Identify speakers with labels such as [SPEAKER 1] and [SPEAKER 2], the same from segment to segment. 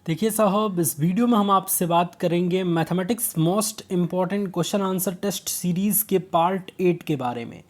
[SPEAKER 1] देखिए साहब, इस वीडियो में हम आपसे बात करेंगे mathematics most important question answer test series के पार्ट 8 के बारे में।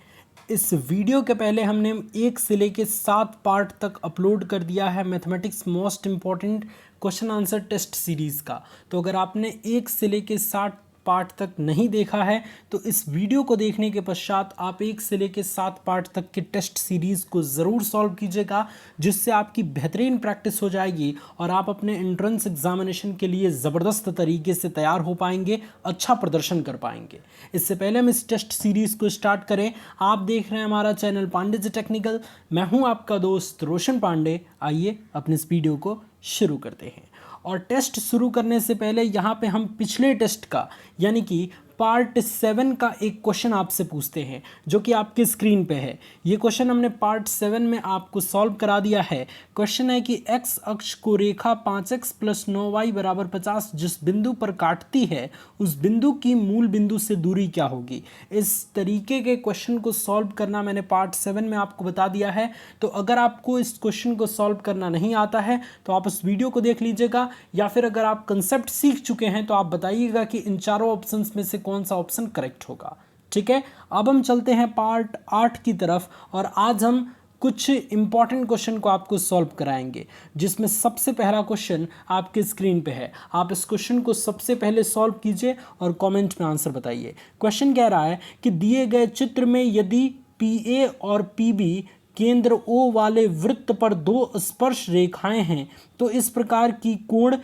[SPEAKER 1] इस वीडियो के पहले हमने 1 से लेके 7 पार्ट तक अपलोड कर दिया है mathematics most important question answer test series का। तो अगर आपने 1 से लेके 7 पार्ट तक नहीं देखा है तो इस वीडियो को देखने के पश्चात आप 1 से लेकर 7 पार्ट तक के टेस्ट सीरीज़ को ज़रूर सॉल्व कीजिएगा, जिससे आपकी बेहतरीन प्रैक्टिस हो जाएगी और आप अपने एंट्रेंस एग्जामिनेशन के लिए ज़बरदस्त तरीके से तैयार हो पाएंगे, अच्छा प्रदर्शन कर पाएंगे। इससे पहले हम इस टेस्ट सीरीज़ को स्टार्ट करें, आप देख रहे हैं हमारा चैनल पांडे जी टेक्निकल। मैं हूं आपका दोस्त रोशन पांडे। आइए अपने इस वीडियो को शुरू करते हैं। और टेस्ट शुरू करने से पहले यहाँ पे हम पिछले टेस्ट का यानी कि पार्ट 7 का एक क्वेश्चन आपसे पूछते हैं, जो कि आपके स्क्रीन पे है। ये क्वेश्चन हमने पार्ट 7 में आपको सॉल्व करा दिया है। क्वेश्चन है कि x अक्ष को रेखा 5x + 9y = 50 जिस बिंदु पर काटती है, उस बिंदु की मूल बिंदु से दूरी क्या होगी। इस तरीके के क्वेश्चन को सॉल्व करना मैंने पार्ट 7 में आपको बता दिया है। तो अगर आपको इस क्वेश्चन को सॉल्व करना नहीं आता है तो आप उस वीडियो को देख लीजिएगा, या फिर अगर आप कंसेप्ट सीख चुके हैं तो आप बताइएगा कि इन चारों ऑप्शंस में से कौन सा ऑप्शन करेक्ट होगा। ठीक है, अब हम चलते हैं पार्ट 8 की तरफ और आज हम कुछ इंपॉर्टेंट क्वेश्चन को आपको सॉल्व कराएंगे, जिसमें सबसे पहला क्वेश्चन आपके स्क्रीन पे है। आप इस क्वेश्चन को सबसे पहले सॉल्व कीजिए और कमेंट में आंसर बताइए। क्वेश्चन कह रहा है कि दिए गए चित्र में यदि PA और PB केंद्र O वाले वृत्त पर दो स्पर्श रेखाएं हैं तो इस प्रकार की कोण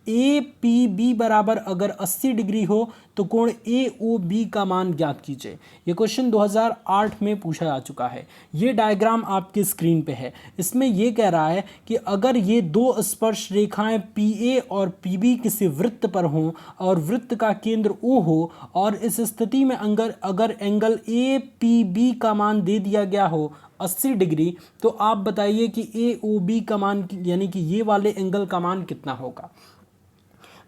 [SPEAKER 1] APB बराबर अगर 80 डिग्री हो तो कोण AOB का मान ज्ञात कीजिए। ये क्वेश्चन 2008 में पूछा जा चुका है। ये डायग्राम आपके स्क्रीन पे है। इसमें ये कह रहा है कि अगर ये दो स्पर्श रेखाएं PA और PB किसी वृत्त पर हों और वृत्त का केंद्र O हो और इस स्थिति में अगर एंगल APB का मान दे दिया गया हो 80 डिग्री, तो आप बताइए कि AOB का मान यानी कि ये वाले एंगल का मान कितना होगा।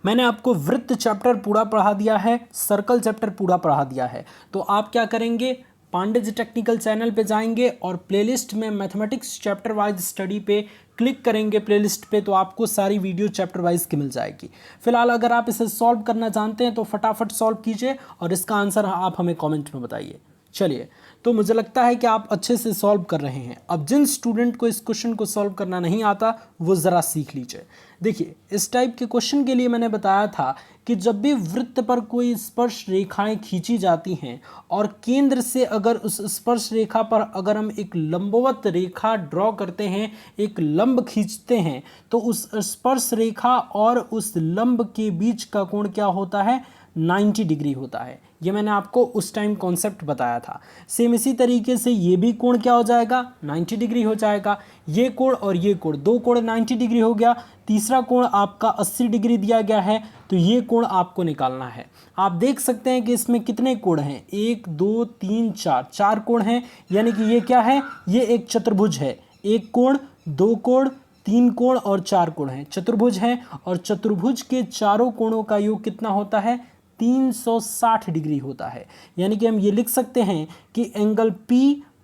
[SPEAKER 1] मैंने आपको वृत्त चैप्टर पूरा पढ़ा दिया है, सर्कल चैप्टर पूरा पढ़ा दिया है। तो आप क्या करेंगे, पांडे जी टेक्निकल चैनल पे जाएंगे और प्लेलिस्ट में मैथमेटिक्स चैप्टर वाइज स्टडी पे क्लिक करेंगे। प्लेलिस्ट पे तो आपको सारी वीडियो चैप्टर वाइज की मिल जाएगी। फिलहाल अगर आप इसे सॉल्व करना जानते हैं तो फटाफट सॉल्व कीजिए और इसका आंसर आप हमें कॉमेंट में बताइए। चलिए, तो मुझे लगता है कि आप अच्छे से सॉल्व कर रहे हैं। अब जिन स्टूडेंट को इस क्वेश्चन को सॉल्व करना नहीं आता वो ज़रा सीख लीजिए। देखिए, इस टाइप के क्वेश्चन के लिए मैंने बताया था कि जब भी वृत्त पर कोई स्पर्श रेखाएं खींची जाती हैं और केंद्र से अगर उस स्पर्श रेखा पर अगर हम एक लंबवत रेखा ड्रॉ करते हैं, एक लंब खींचते हैं, तो उस स्पर्श रेखा और उस लंब के बीच का कोण क्या होता है, 90 डिग्री होता है। ये मैंने आपको उस टाइम कॉन्सेप्ट बताया था। सेम इसी तरीके से ये भी कोण क्या हो जाएगा, 90 डिग्री हो जाएगा। ये कोण और ये कोण, दो कोण 90 डिग्री हो गया। तीसरा कोण आपका 80 डिग्री दिया गया है, तो ये कोण आपको निकालना है। आप देख सकते हैं कि इसमें कितने कोण हैं, 1 2 3 4, 4 कोण हैं। यानी कि ये क्या है, ये एक चतुर्भुज है। एक कोण, दो कोण, तीन कोण और 4 कोण हैं, चतुर्भुज हैं। और चतुर्भुज के चारों कोणों का योग कितना होता है, 360 डिग्री होता है। यानी कि हम ये लिख सकते हैं कि एंगल P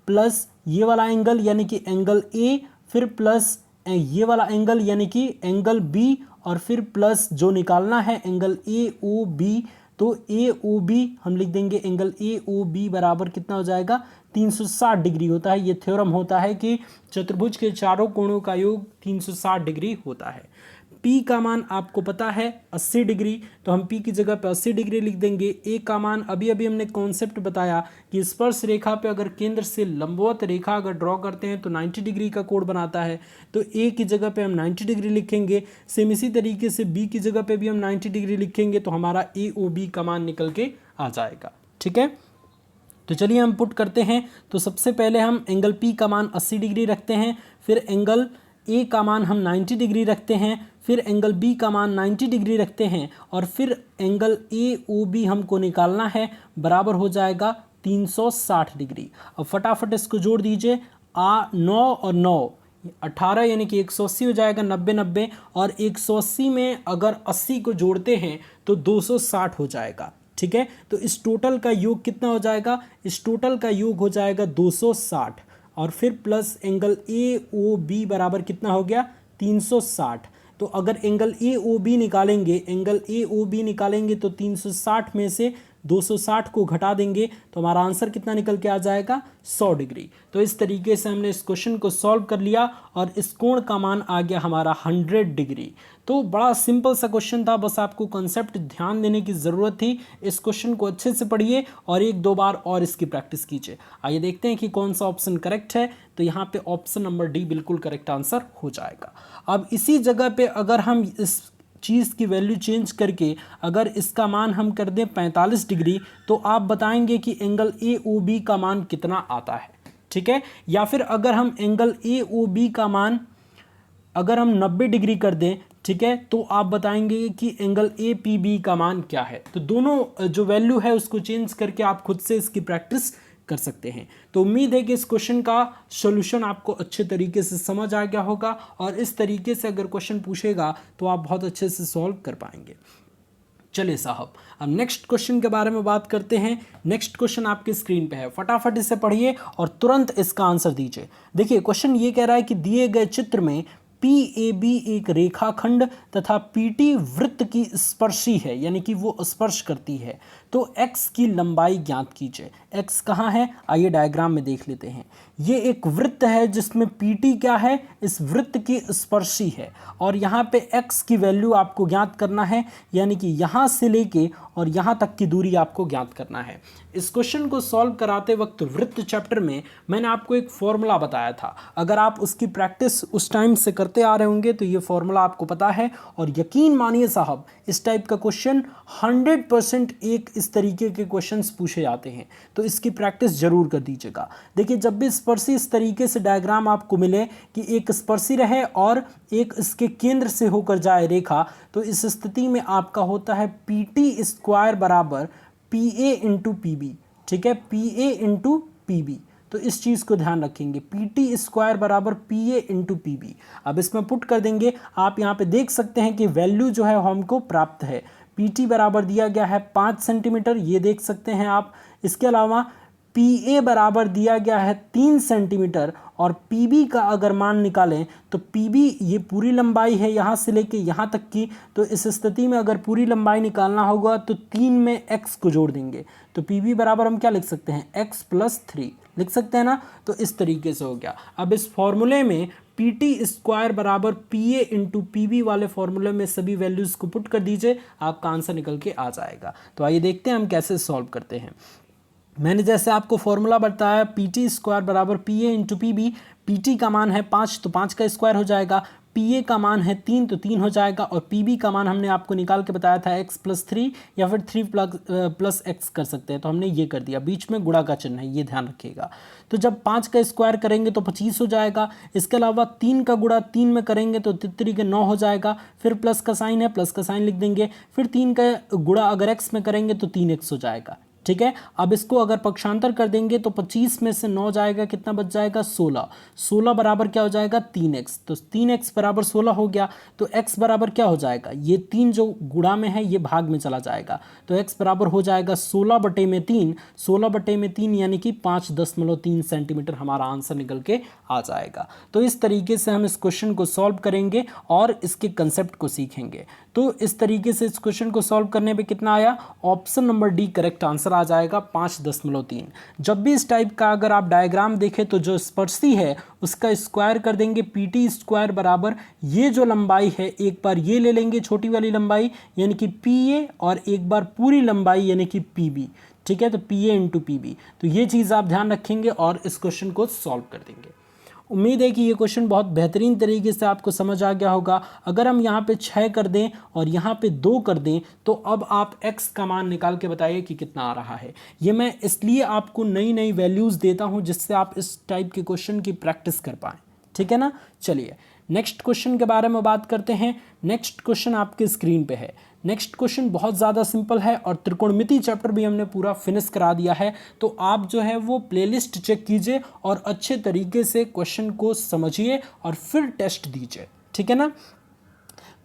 [SPEAKER 1] प्लस ये वाला एंगल यानी कि एंगल A, फिर प्लस ये वाला एंगल यानी कि एंगल B, और फिर प्लस जो निकालना है एंगल AOB, तो AOB हम लिख देंगे, एंगल AOB बराबर कितना हो जाएगा, 360 डिग्री होता है। ये थ्योरम होता है कि चतुर्भुज के चारों कोणों का योग 360 डिग्री होता है। P का मान आपको पता है 80 डिग्री, तो हम P की जगह पे 80 डिग्री लिख देंगे। A का मान अभी हमने कॉन्सेप्ट बताया कि स्पर्श रेखा पे अगर केंद्र से लंबवत रेखा अगर ड्रॉ करते हैं तो 90 डिग्री का कोण बनाता है, तो A की जगह पे हम 90 डिग्री लिखेंगे। सेम इसी तरीके से B की जगह पे भी हम 90 डिग्री लिखेंगे, तो हमारा AOB का मान निकल के आ जाएगा। ठीक है, तो चलिए हम पुट करते हैं। तो सबसे पहले हम एंगल P का मान 80 डिग्री रखते हैं, फिर एंगल A का मान हम 90 डिग्री रखते हैं, फिर एंगल B का मान 90 डिग्री रखते हैं, और फिर एंगल AOB हमको निकालना है, बराबर हो जाएगा 360 डिग्री। अब फटाफट इसको जोड़ दीजिए, 9 और 9 18 यानी कि 180 हो जाएगा, 90 90, और 180 में अगर 80 को जोड़ते हैं तो 260 हो जाएगा। ठीक है, तो इस टोटल का योग कितना हो जाएगा, इस टोटल का योग हो जाएगा 260, और फिर प्लस एंगल AOB बराबर कितना हो गया, 360। तो अगर एंगल ए ओ बी निकालेंगे तो 360 में से 260 को घटा देंगे तो हमारा आंसर कितना निकल के आ जाएगा 100 डिग्री। तो इस तरीके से हमने इस क्वेश्चन को सॉल्व कर लिया और इस कोण का मान आ गया हमारा 100 डिग्री। तो बड़ा सिंपल सा क्वेश्चन था, बस आपको कंसेप्ट ध्यान देने की ज़रूरत थी। इस क्वेश्चन को अच्छे से पढ़िए और एक दो बार और इसकी प्रैक्टिस कीजिए। आइए देखते हैं कि कौन सा ऑप्शन करेक्ट है। तो यहाँ पे ऑप्शन नंबर डी बिल्कुल करेक्ट आंसर हो जाएगा। अब इसी जगह पे अगर हम इस चीज़ की वैल्यू चेंज करके अगर इसका मान हम कर दें 45 डिग्री तो आप बताएंगे कि एंगल ए ओ बी का मान कितना आता है, ठीक है। या फिर अगर हम एंगल ए ओ बी का मान अगर हम 90 डिग्री कर दें, ठीक है, तो आप बताएंगे कि एंगल ए पी बी का मान क्या है। तो दोनों जो वैल्यू है उसको चेंज करके आप खुद से इसकी प्रैक्टिस कर सकते हैं। तो उम्मीद है कि इस क्वेश्चन का सॉल्यूशन आपको अच्छे तरीके से समझ आ गया होगा और इस तरीके से अगर क्वेश्चन पूछेगा तो आप बहुत अच्छे से सॉल्व कर पाएंगे। चलिए साहब, अब नेक्स्ट क्वेश्चन के बारे में बात करते हैं। नेक्स्ट क्वेश्चन आपकी स्क्रीन पे है, फटाफट इसे पढ़िए और तुरंत इसका आंसर दीजिए। देखिए क्वेश्चन ये कह रहा है कि दिए गए चित्र में PAB एक रेखाखंड तथा PT वृत्त की स्पर्शी है, यानी कि वो स्पर्श करती है, तो x की लंबाई ज्ञात कीजिए। x कहाँ है, आइए डायग्राम में देख लेते हैं। ये एक वृत्त है जिसमें PT क्या है, इस वृत्त की स्पर्शी है और यहाँ पे x की वैल्यू आपको ज्ञात करना है, यानी कि यहाँ से लेके और यहाँ तक की दूरी आपको ज्ञात करना है। इस क्वेश्चन को सॉल्व कराते वक्त वृत्त चैप्टर में मैंने आपको एक फॉर्मूला बताया था, अगर आप उसकी प्रैक्टिस उस टाइम से करते आ रहे होंगे तो ये फॉर्मूला आपको पता है। और यकीन मानिए साहब, इस टाइप का क्वेश्चन 100% एक इस तरीके के क्वेश्चंस पूछे जाते हैं, तो इसकी प्रैक्टिस जरूर कर दीजिएगा। देखिए जब भी स्पर्शी इस तरीके से डायग्राम आपको मिले कि एक स्पर्शी रहे और एक इसके केंद्र से होकर जाए रेखा, तो इस स्थिति में आपका होता है PT² बराबर PA इंटू PB, ठीक है, PA इंटू PB। तो इस चीज़ को ध्यान रखेंगे, PT² बराबर PA इंटू PB। अब इसमें पुट कर देंगे, आप यहाँ पे देख सकते हैं कि वैल्यू जो है हमको प्राप्त है। PT बराबर दिया गया है 5 सेंटीमीटर, ये देख सकते हैं आप। इसके अलावा PA बराबर दिया गया है 3 सेंटीमीटर और PB का अगर मान निकालें तो PB ये पूरी लंबाई है यहाँ से लेके यहाँ तक की। तो इस स्थिति में अगर पूरी लंबाई निकालना होगा तो 3 में x को जोड़ देंगे, तो PB बराबर हम क्या लिख सकते हैं, x + 3 लिख सकते हैं ना। तो इस तरीके से हो गया। अब इस फॉर्मूले में PT² बराबर PA इंटू PB वाले फॉर्मूले में सभी वैल्यूज़ को पुट कर दीजिए, आपका आंसर निकल के आ जाएगा। तो आइए देखते हैं हम कैसे सॉल्व करते हैं। मैंने जैसे आपको फॉर्मूला बताया, PT² बराबर PA इंटू PB। PT का मान है 5 तो 5 का स्क्वायर हो जाएगा, PA का मान है 3 तो 3 हो जाएगा और PB का मान हमने आपको निकाल के बताया था x + 3 या फिर 3 + x कर सकते हैं, तो हमने ये कर दिया। बीच में गुणा का चिन्ह है, ये ध्यान रखिएगा। तो जब 5 का स्क्वायर करेंगे तो 25 हो जाएगा। इसके अलावा 3 का गुणा 3 में करेंगे तो 3 के 9 हो जाएगा। फिर प्लस का साइन है, प्लस का साइन लिख देंगे। फिर 3 का गुणा अगर x में करेंगे तो 3x हो जाएगा, ठीक है। अब इसको अगर पक्षांतर कर देंगे तो 25 में से 9 जाएगा, कितना बच जाएगा 16। 16 बराबर क्या हो जाएगा 3x, तो 3x बराबर 16 हो गया। तो x बराबर क्या हो जाएगा, ये 3 जो गुणा में है ये भाग में चला जाएगा, तो x बराबर हो जाएगा 16/3। 16/3 यानी कि 5.3 सेंटीमीटर हमारा आंसर निकल के आ जाएगा। तो इस तरीके से हम इस क्वेश्चन को सॉल्व करेंगे और इसके कंसेप्ट को सीखेंगे। तो इस तरीके से इस क्वेश्चन को सॉल्व करने पे कितना आया, option number D correct answer आ जाएगा 5.3। जब भी इस टाइप का अगर आप डायग्राम देखें तो जो स्पर्शी है उसका स्क्वायर कर देंगे। PT² बराबर ये जो लंबाई है एक बार ये ले लेंगे छोटी वाली लंबाई यानी कि PA और एक बार पूरी लंबाई यानी कि PB, ठीक है, तो PA इंटू PB। तो ये चीज़ आप ध्यान रखेंगे और इस क्वेश्चन को सॉल्व कर देंगे। उम्मीद है कि ये क्वेश्चन बहुत बेहतरीन तरीके से आपको समझ आ गया होगा। अगर हम यहाँ पे 6 कर दें और यहाँ पे 2 कर दें तो अब आप x का मान निकाल के बताइए कि कितना आ रहा है। ये मैं इसलिए आपको नई नई वैल्यूज़ देता हूँ जिससे आप इस टाइप के क्वेश्चन की प्रैक्टिस कर पाएँ, ठीक है ना। चलिए नेक्स्ट क्वेश्चन के बारे में बात करते हैं। नेक्स्ट क्वेश्चन आपके स्क्रीन पे है। नेक्स्ट क्वेश्चन बहुत ज़्यादा सिंपल है और त्रिकोणमिति चैप्टर भी हमने पूरा फिनिश करा दिया है, तो आप जो है वो प्लेलिस्ट चेक कीजिए और अच्छे तरीके से क्वेश्चन को समझिए और फिर टेस्ट दीजिए, ठीक है ना।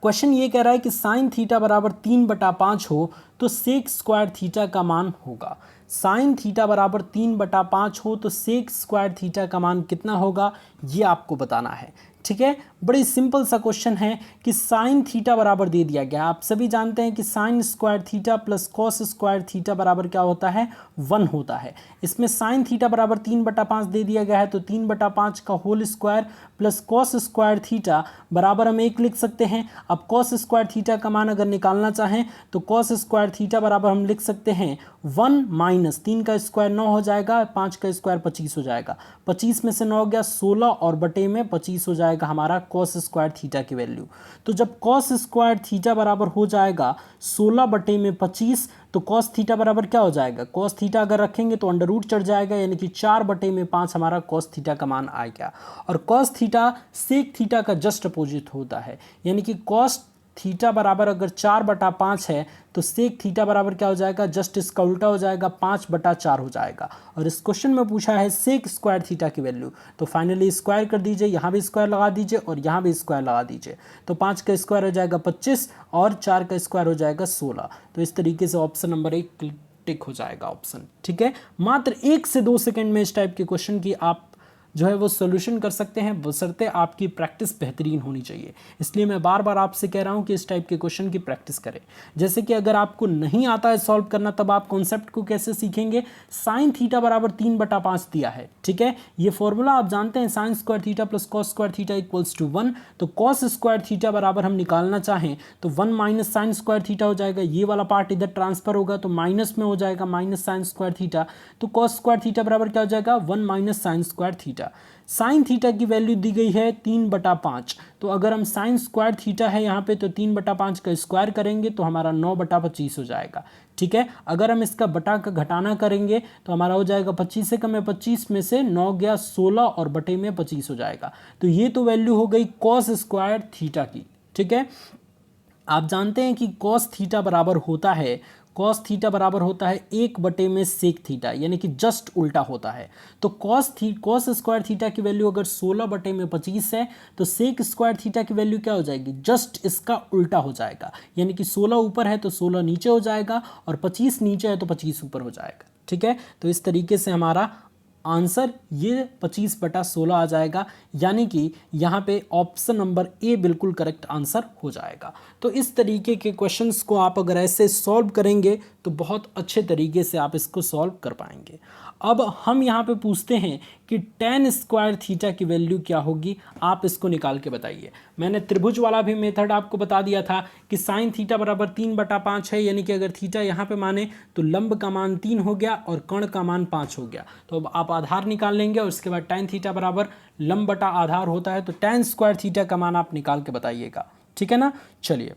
[SPEAKER 1] क्वेश्चन ये कह रहा है कि साइन थीटा बराबर 3/5 हो तो सेक स्क्वायर थीटा का मान होगा। साइन थीटा बराबर 3/5 हो तो सेक स्क्वायर थीटा का मान कितना होगा, ये आपको बताना है, ठीक है। बड़ी सिंपल सा क्वेश्चन है कि साइन थीटा बराबर दे दिया गया। आप सभी जानते हैं कि sign square theta plus cos square theta बराबर क्या होता है, 1 होता है। इसमें साइन थीटा बराबर 3/5 दे दिया गया है, तो 3/5 का whole square plus cos square theta बराबर हम 1 लिख सकते हैं। अब कॉस स्क्वायर थीटा का मान अगर निकालना चाहें तो कॉस स्क्वायर थीटा बराबर हम लिख सकते हैं 1 माइनस 3 का स्क्वायर 9 हो जाएगा, 5 का स्क्वायर 25 हो जाएगा, 25 में से 9 गया 16 और बटे में 25 हो जाएगा हमारा कॉस स्क्वायर थीटा की वैल्यू। तो जब कॉस स्क्वायर थीटा बराबर हो जाएगा 16 बटे में 25, तो कॉस थीटा बराबर क्या हो जाएगा, कॉस थीटा अगर रखेंगे तो अंडर रूट चढ़ जाएगा, यानी कि 4 बटे में 5 हमारा कॉस थीटा का मान आ गया। और कॉस थीटा सेक थीटा का जस्ट अपोजिट होता है, यानी कि कॉस थीटा बराबर अगर 4/5 है तो सेक थीटा बराबर क्या हो जाएगा, जस्ट इसका उल्टा हो जाएगा, 5/4 हो जाएगा। और इस क्वेश्चन में पूछा है सेक स्क्वायर थीटा की वैल्यू, तो फाइनली स्क्वायर कर दीजिए, यहाँ भी स्क्वायर लगा दीजिए और यहाँ भी स्क्वायर लगा दीजिए। तो 5 का स्क्वायर हो जाएगा 25 और 4 का स्क्वायर हो जाएगा 16। तो इस तरीके से ऑप्शन नंबर 1 टिक हो जाएगा ऑप्शन। ठीक है, मात्र 1 से 2 सेकेंड में इस टाइप के क्वेश्चन की आप जो है वो सोल्यूशन कर सकते हैं, बशर्ते आपकी प्रैक्टिस बेहतरीन होनी चाहिए। इसलिए मैं बार बार आपसे कह रहा हूं कि इस टाइप के क्वेश्चन की प्रैक्टिस करें। जैसे कि अगर आपको नहीं आता है सॉल्व करना, तब आप कॉन्सेप्ट को कैसे सीखेंगे। साइन थीटा बराबर 3/5 दिया है, ठीक है, ये फॉर्मूला आप जानते हैं, sine square theta plus cos square theta equals to 1। तो कॉस स्क्वायर थीटा बराबर हम निकालना चाहें तो 1 माइनस साइन स्क्वायर थीटा हो जाएगा, ये वाला पार्ट इधर ट्रांसफर होगा तो माइनस में हो जाएगा, माइनस साइन स्क्वायर थीटा। तो कॉस स्क्वायर थीटा बराबर क्या हो जाएगा, 1 minus sign square theta. Sine theta की वैल्यू दी गई है 3/5, तो अगर हम साइन स्क्वायर थीटा है यहाँ पे तो 3/5 का स्क्वायर करेंगे तो हमारा 9/25 हो जाएगा। ठीक है, अगर हम इसका बटा का घटाना करेंगे तो हमारा हो जाएगा 25 से कम है 25 में से 9 गया 16 और बटे में 25 हो जाएगा। तो ये तो वैल्यू हो गई कॉस स्क्वायर थीटा की। ठीक है, आप जानते हैं कि कॉस थीटा बराबर होता है, कॉस थीटा बराबर होता है 1 बटे में सेक थीटा, यानी कि जस्ट उल्टा होता है। तो कॉस स्क्वायर थीटा की वैल्यू अगर 16 बटे में 25 है तो सेक स्क्वायर थीटा की वैल्यू क्या हो जाएगी, जस्ट इसका उल्टा हो जाएगा, यानी कि 16 ऊपर है तो 16 नीचे हो जाएगा और 25 नीचे है तो 25 ऊपर हो जाएगा। ठीक है, तो इस तरीके से हमारा आंसर ये 25/16 आ जाएगा, यानी कि यहाँ पे ऑप्शन नंबर ए बिल्कुल करेक्ट आंसर हो जाएगा। तो इस तरीके के क्वेश्चंस को आप अगर ऐसे सॉल्व करेंगे तो बहुत अच्छे तरीके से आप इसको सॉल्व कर पाएंगे। अब हम यहाँ पे पूछते हैं कि tan स्क्वायर थीटा की वैल्यू क्या होगी, आप इसको निकाल के बताइए। मैंने त्रिभुज वाला भी मेथड आपको बता दिया था कि साइन थीटा बराबर 3/5 है, यानी कि अगर थीटा यहाँ पे माने तो लंब का मान 3 हो गया और कर्ण का मान 5 हो गया। तो अब आप आधार निकाल लेंगे और उसके बाद tan थीटा बराबर लंब बटा आधार होता है, तो tan स्क्वायर थीटा का मान आप निकाल के बताइएगा। ठीक है ना, चलिए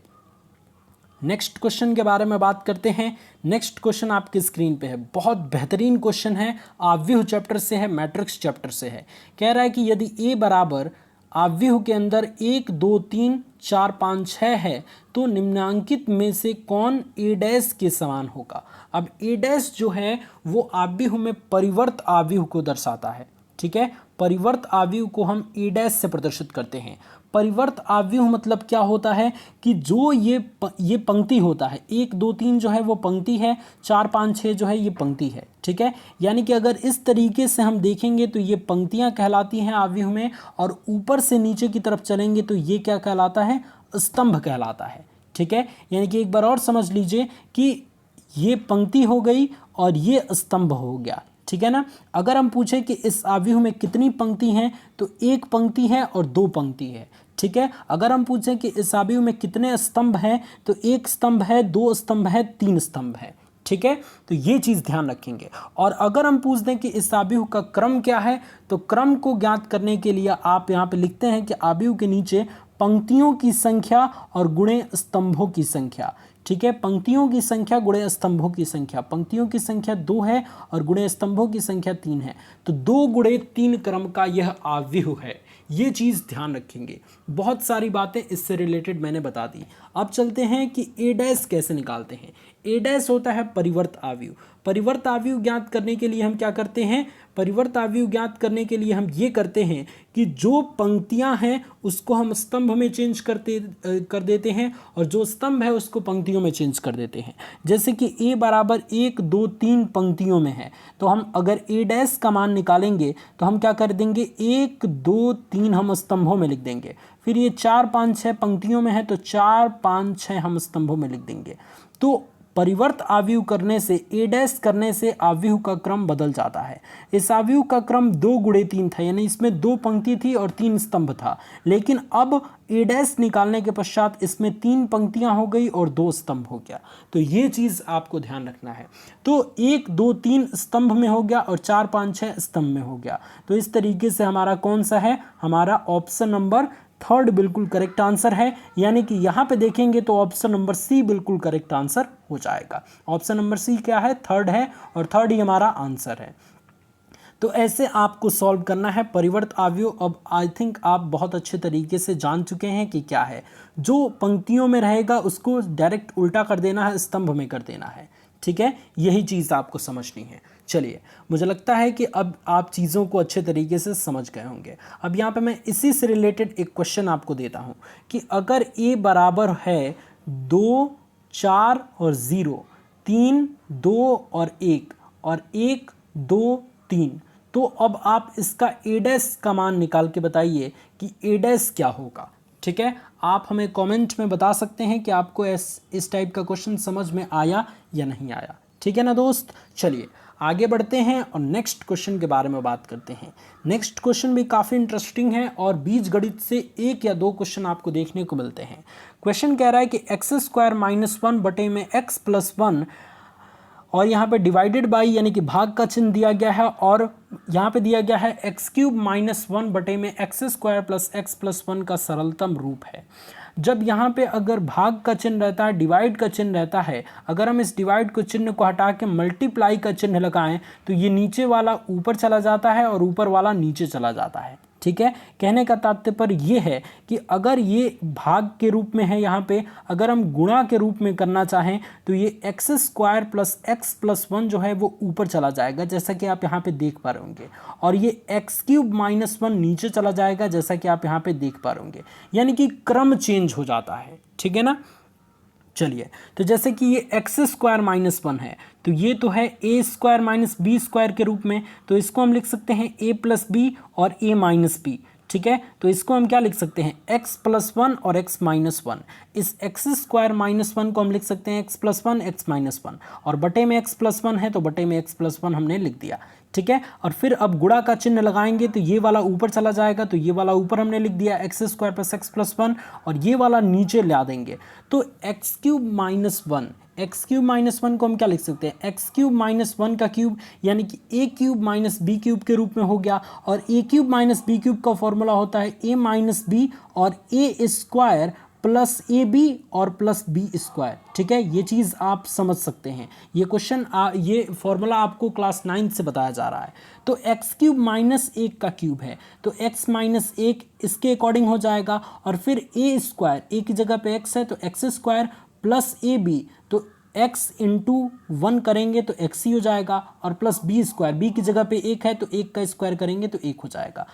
[SPEAKER 1] नेक्स्ट क्वेश्चन के बारे में बात करते हैं। नेक्स्ट क्वेश्चन आपकी स्क्रीन पे है, बहुत बेहतरीन क्वेश्चन है, आव्यूह चैप्टर से है, मैट्रिक्स चैप्टर से है। कह रहा है कि यदि a बराबर आव्यूह के अंदर 1 2 3 4 5 6 है तो निम्नांकित में से कौन a डैश के समान होगा। अब a डैश जो है वो आव्यूह में परिवर्त आव्यूह को दर्शाता है। ठीक है, परिवर्त आव्यूह को हम a डैश से प्रदर्शित करते हैं। परिवर्त आव्यूह मतलब क्या होता है कि जो ये पंक्ति होता है, 1 2 3 जो है वो पंक्ति है, 4 5 6 जो है ये पंक्ति है। ठीक है, यानी कि अगर इस तरीके से हम देखेंगे तो ये पंक्तियां कहलाती हैं आव्यूह में, और ऊपर से नीचे की तरफ चलेंगे तो ये क्या कहलाता है, स्तंभ कहलाता है। ठीक है, यानी कि एक बार और समझ लीजिए कि ये पंक्ति हो गई और ये स्तंभ हो गया। ठीक है ना, अगर हम पूछे कि इस आव्यूह में कितनी पंक्ति हैं तो 1 पंक्ति है और 2 पंक्ति है। ठीक है, अगर हम पूछें कि इस आव्यूह में कितने स्तंभ हैं तो 1 स्तंभ है, 2 स्तंभ है, 3 स्तंभ है। ठीक है, तो ये चीज़ ध्यान रखेंगे। और अगर हम पूछ दें कि इस आव्यूह का क्रम क्या है तो क्रम को ज्ञात करने के लिए आप यहाँ पे लिखते हैं कि आव्यूह के नीचे पंक्तियों की संख्या और गुणे स्तंभों की संख्या। ठीक है, पंक्तियों की संख्या गुणे स्तंभों की संख्या, पंक्तियों की संख्या 2 है और गुणे स्तंभों की संख्या 3 है, तो 2 गुणे 3 क्रम का यह आव्यूह है। ये चीज़ ध्यान रखेंगे। बहुत सारी बातें इससे रिलेटेड मैंने बता दी। अब चलते हैं कि a डैश कैसे निकालते हैं। a डैश होता है परिवर्त आव्यूह। परिवर्त अवयव ज्ञात करने के लिए हम क्या करते हैं, परिवर्त अवयव ज्ञात करने के लिए हम ये करते हैं कि जो पंक्तियां हैं उसको हम स्तंभ में चेंज कर देते हैं और जो स्तंभ है उसको पंक्तियों में चेंज कर देते हैं। जैसे कि a बराबर 1 2 3 पंक्तियों में है, तो हम अगर a डैश का मान निकालेंगे तो हम क्या कर देंगे, 1 2 3 हम स्तंभों में लिख देंगे। फिर ये 4 5 6 पंक्तियों में है तो 4 5 6 हम स्तंभों में लिख देंगे। तो परिवर्त अवयव करने से, ए डैश करने से अवयव का क्रम बदल जाता है। इस अवयव का क्रम 2 गुणे 3 था, यानी इसमें 2 पंक्ति थी और 3 स्तंभ था, लेकिन अब ए डैश निकालने के पश्चात इसमें 3 पंक्तियां हो गई और 2 स्तंभ हो गया। तो ये चीज़ आपको ध्यान रखना है। तो 1 2 3 स्तंभ में हो गया और 4 5 6 स्तंभ में हो गया। तो इस तरीके से हमारा कौन सा है, हमारा ऑप्शन नंबर 3 बिल्कुल करेक्ट आंसर है। यानी कि यहाँ पे देखेंगे तो ऑप्शन नंबर सी बिल्कुल करेक्ट आंसर हो जाएगा। ऑप्शन नंबर सी क्या है, 3 है और 3 ही हमारा आंसर है। तो ऐसे आपको सॉल्व करना है परिवर्त अवयव। अब आई थिंक आप बहुत अच्छे तरीके से जान चुके हैं कि क्या है, जो पंक्तियों में रहेगा उसको डायरेक्ट उल्टा कर देना है, स्तंभ में कर देना है। ठीक है, यही चीज़ आपको समझनी है। चलिए, मुझे लगता है कि अब आप चीज़ों को अच्छे तरीके से समझ गए होंगे। अब यहाँ पे मैं इसी से रिलेटेड एक क्वेश्चन आपको देता हूँ कि अगर a बराबर है 2 4 और 0, 3 2 और 1 और 1 2 3, तो अब आप इसका a डैश का मान निकाल के बताइए कि a डैश क्या होगा। ठीक है, आप हमें कमेंट में बता सकते हैं कि आपको इस टाइप का क्वेश्चन समझ में आया या नहीं आया। ठीक है ना दोस्त, चलिए आगे बढ़ते हैं और नेक्स्ट क्वेश्चन के बारे में बात करते हैं। नेक्स्ट क्वेश्चन भी काफ़ी इंटरेस्टिंग है और बीजगणित से 1 या 2 क्वेश्चन आपको देखने को मिलते हैं। क्वेश्चन कह रहा है कि x² - 1 बटे में x + 1 और यहाँ पे डिवाइडेड बाई यानी कि भाग का चिन्ह दिया गया है और यहाँ पे दिया गया है x³ - 1 बटे में x² + x + 1 का सरलतम रूप है। जब यहाँ पे अगर भाग का चिन्ह रहता है, डिवाइड का चिन्ह रहता है, अगर हम इस डिवाइड को चिन्ह को हटा के मल्टीप्लाई का चिन्ह लगाएं तो ये नीचे वाला ऊपर चला जाता है और ऊपर वाला नीचे चला जाता है। ठीक है, कहने का तात्पर्य ये है कि अगर ये भाग के रूप में है, यहाँ पे अगर हम गुणा के रूप में करना चाहें तो ये x² + x + 1 जो है वो ऊपर चला जाएगा, जैसा कि आप यहाँ पे देख पा रहे होंगे, और ये x³ - 1 नीचे चला जाएगा, जैसा कि आप यहाँ पे देख पा रहे होंगे। यानी कि क्रम चेंज हो जाता है। ठीक है ना, चलिए, तो जैसे कि ये x² - 1 है तो ये तो है a² - b² के रूप में, तो इसको हम लिख सकते हैं a + b और a - b। ठीक है, तो इसको हम क्या लिख सकते हैं, x + 1 और x - 1। इस x² - 1 को हम लिख सकते हैं x + 1 x - 1 और बटे में x + 1 है तो बटे में x + 1 हमने लिख दिया। ठीक है, और फिर अब गुणा का चिन्ह लगाएंगे तो ये वाला ऊपर चला जाएगा, तो ये वाला ऊपर हमने लिख दिया x² + x + 1 और ये वाला नीचे ला देंगे तो x³ - 1, x³ - 1 को हम क्या लिख सकते हैं, x³ - 1 का क्यूब यानी कि a³ - b³ के रूप में हो गया, और a³ - b³ का फॉर्मूला होता है a - b और a² + ab और + b²। ठीक है, ये चीज़ आप समझ सकते हैं। ये क्वेश्चन ये फॉर्मूला आपको क्लास 9 से बताया जा रहा है। तो x³ - 1 का क्यूब है तो x - 1 इसके अकॉर्डिंग हो जाएगा, और फिर a², a की जगह पे x है तो x² + ab, तो x × 1 करेंगे तो x ही हो जाएगा, और + b², b की जगह पे 1 है तो 1 का स्क्वायर करेंगे तो 1 हो जाएगा।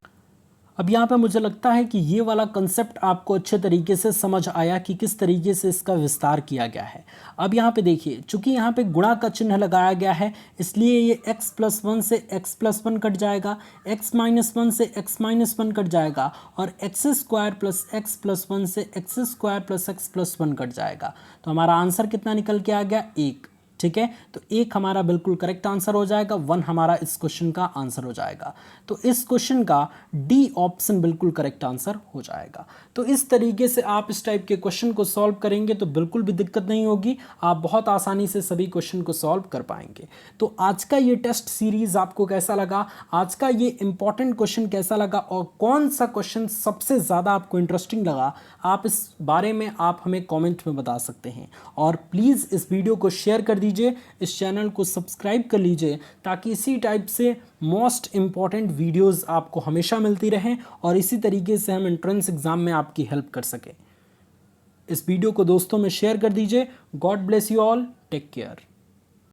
[SPEAKER 1] अब यहाँ पे मुझे लगता है कि ये वाला कंसेप्ट आपको अच्छे तरीके से समझ आया कि किस तरीके से इसका विस्तार किया गया है। अब यहाँ पे देखिए, चूंकि यहाँ पे गुणा का चिन्ह लगाया गया है इसलिए ये x + 1 से x + 1 कट जाएगा, x - 1 से x - 1 कट जाएगा, और x² + x + 1 से x² + x + 1 कट जाएगा। तो हमारा आंसर कितना निकल के आ गया, 1। ठीक है, तो 1 हमारा बिल्कुल करेक्ट आंसर हो जाएगा, 1 हमारा इस क्वेश्चन का आंसर हो जाएगा। तो इस क्वेश्चन का डी ऑप्शन बिल्कुल करेक्ट आंसर हो जाएगा। तो इस तरीके से आप इस टाइप के क्वेश्चन को सॉल्व करेंगे तो बिल्कुल भी दिक्कत नहीं होगी, आप बहुत आसानी से सभी क्वेश्चन को सॉल्व कर पाएंगे। तो आज का ये टेस्ट सीरीज आपको कैसा लगा, आज का ये इंपॉर्टेंट क्वेश्चन कैसा लगा, और कौन सा क्वेश्चन सबसे ज़्यादा आपको इंटरेस्टिंग लगा, आप इस बारे में आप हमें कॉमेंट में बता सकते हैं। और प्लीज़ इस वीडियो को शेयर कर दीजिए, इस चैनल को सब्सक्राइब कर लीजिए, ताकि इसी टाइप से मोस्ट इम्पॉर्टेंट वीडियोस आपको हमेशा मिलती रहें और इसी तरीके से हम एंट्रेंस एग्ज़ाम में आपकी हेल्प कर सकें। इस वीडियो को दोस्तों में शेयर कर दीजिए। God bless you all, take care.